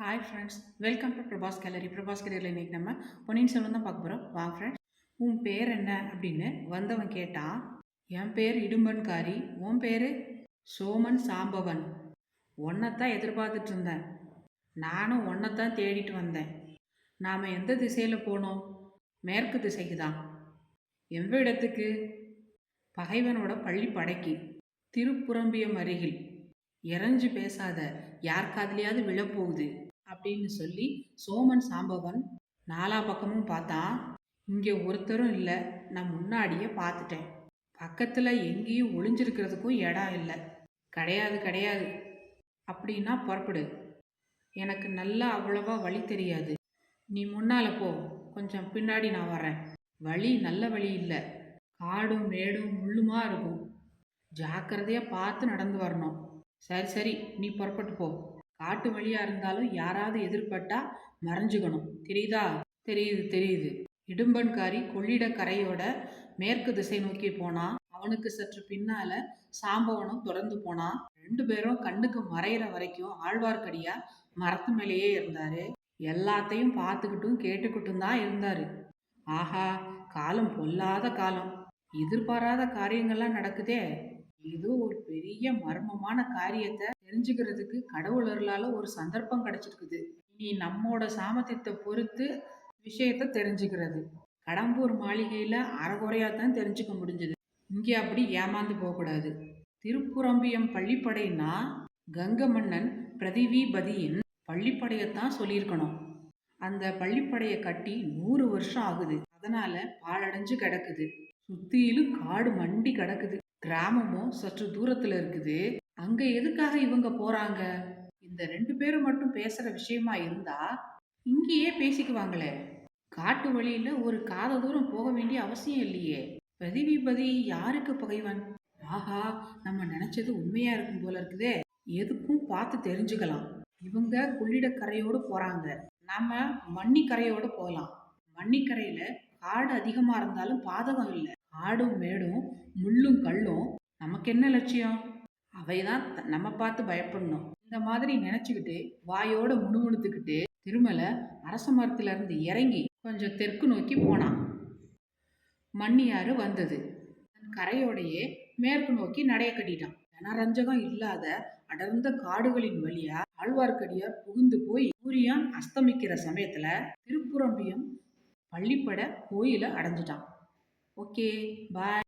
Hi friends, welcome to Prabhas gallery. Prabhas கேலரியில் இன்றைக்கி நம்ம பொன்னியின் செல்வன் தான் பார்க்க போகிறோம். வாங்க ஃப்ரெண்ட்ஸ். உன் பேர் என்ன அப்படின்னு வந்தவன் கேட்டான். என் பேர் இடும்பன்காரி, உன் பேர் சோமன் சாம்பவன். ஒன்றைத்தான் எதிர்பார்த்துட்டு இருந்தேன். நானும் ஒன்றைத்தான் தேடிட்டு வந்தேன். நாம் எந்த திசையில் போனோம்? மேற்கு திசைக்கு தான். எந்த இடத்துக்கு? பகைவனோட பள்ளி படைக்கு, திருப்புறம்பியம் அருகில். இறஞ்சு பேசாத, யார் காதுலையாவது விழப்போகுது அப்படின்னு சொல்லி சோமன் சாம்பவன் நாலா பக்கமும் பார்த்தான். இங்கே ஒருத்தரும் இல்லை. நான் முன்னாடியே பார்த்துட்டேன். பக்கத்தில் எங்கேயும் ஒளிஞ்சிருக்கிறதுக்கும் இடம் இல்லை. கிடையாது கிடையாது அப்படின்னா புறப்படு. எனக்கு நல்லா அவ்வளவா வழி தெரியாது. நீ முன்னால் போ, கொஞ்சம் பின்னாடி நான் வரேன். வழி நல்ல வழி இல்லை. காடும் மேடும் முள்ளுமா இருக்கும். ஜாக்கிரதையாக பார்த்து நடந்து வரணும். சரி சரி, நீ புறப்பட்டு போ. காட்டு வழியாக இருந்தாலும் யாராவது எதிர்பட்டா மறைஞ்சுக்கணும். தெரியுதா? தெரியுது தெரியுது. இடும்பன்காரி கொள்ளிட கரையோட மேற்கு திசை நோக்கி போனான். அவனுக்கு சற்று பின்னால சாம்பவனும் தொடர்ந்து போனான். ரெண்டு பேரும் கண்ணுக்கு மறையிற வரைக்கும் ஆழ்வார்க்கடியார் மரத்து மேலேயே இருந்தாரு. எல்லாத்தையும் பார்த்துக்கிட்டும் கேட்டுக்கிட்டும் தான் இருந்தாரு. ஆஹா, காலம் பொல்லாத காலம். எதிர்பாராத காரியங்கள்லாம் நடக்குதே. ஏதோ ஒரு பெரிய மர்மமான காரியத்தை தெரிஞ்சுக்கிறதுக்கு கடவுள் அருளால ஒரு சந்தர்ப்பம் கிடைச்சிருக்குது. இனி நம்மோட சாமர்த்தியத்தை பொறுத்து விஷயத்த தெரிஞ்சுக்கிறது. கடம்பூர் மாளிகையில அறகுறையாத்தான் தெரிஞ்சுக்க முடிஞ்சது. இங்கே அப்படி ஏமாந்து போகக்கூடாது. திருப்புறம்பியம் பள்ளிப்படைன்னா கங்க மன்னன் பிரதிவிபதியின் பள்ளிப்படையத்தான் சொல்லியிருக்கணும். அந்த பள்ளிப்படையை கட்டி 100 வருஷம் ஆகுது. அதனால பாழடைஞ்சு கிடக்குது. சுத்தியிலும் காடு மண்டி கிடக்குது. கிராமமும் சற்று தூரத்துல இருக்குது. அங்க எதுக்காக இவங்க போறாங்க? இந்த ரெண்டு பேரும் மட்டும் பேசுற விஷயமா இருந்தா இங்கேயே பேசிக்குவாங்களே. காட்டு வழியில ஒரு காத தூரம் போக வேண்டிய அவசியம் இல்லையே. பிரதிவிபதி யாருக்கு பகைவன்? ஆஹா, நம்ம நினைச்சது உண்மையா இருக்கும் போல இருக்குதே. எதுக்கும் பார்த்து தெரிஞ்சுக்கலாம். இவங்க கொள்ளிடக்கரையோடு போறாங்க. நாம மண்ணிக்கரையோடு போகலாம். மண்ணிக்கரையில காடு அதிகமா இருந்தாலும் பாதகம் இல்லை. ஆடும் மேடும் முள்ளும் கல்லும் நமக்கு என்ன லட்சியம்? அவைதான் நம்ம பார்த்து பயப்படணும். இந்த மாதிரி நினைச்சுக்கிட்டு வாயோட முணுமுணுத்துக்கிட்டு திருமலை அரச மரத்துல இருந்து இறங்கி கொஞ்சம் தெற்கு நோக்கி போனான். மண்ணியாறு வந்தது. கரையோடையே மேற்கு நோக்கி நடைய கட்டிட்டான். ஜனரஞ்சகம் இல்லாத அடர்ந்த காடுகளின் வழியா ஆழ்வார்க்கடியார் புகுந்து போய் சூரியன் அஸ்தமிக்கிற சமயத்துல திருப்புறம்பியம் பள்ளிப்பட கோயிலை அடைஞ்சிட்டான். ஓகே, பாய்.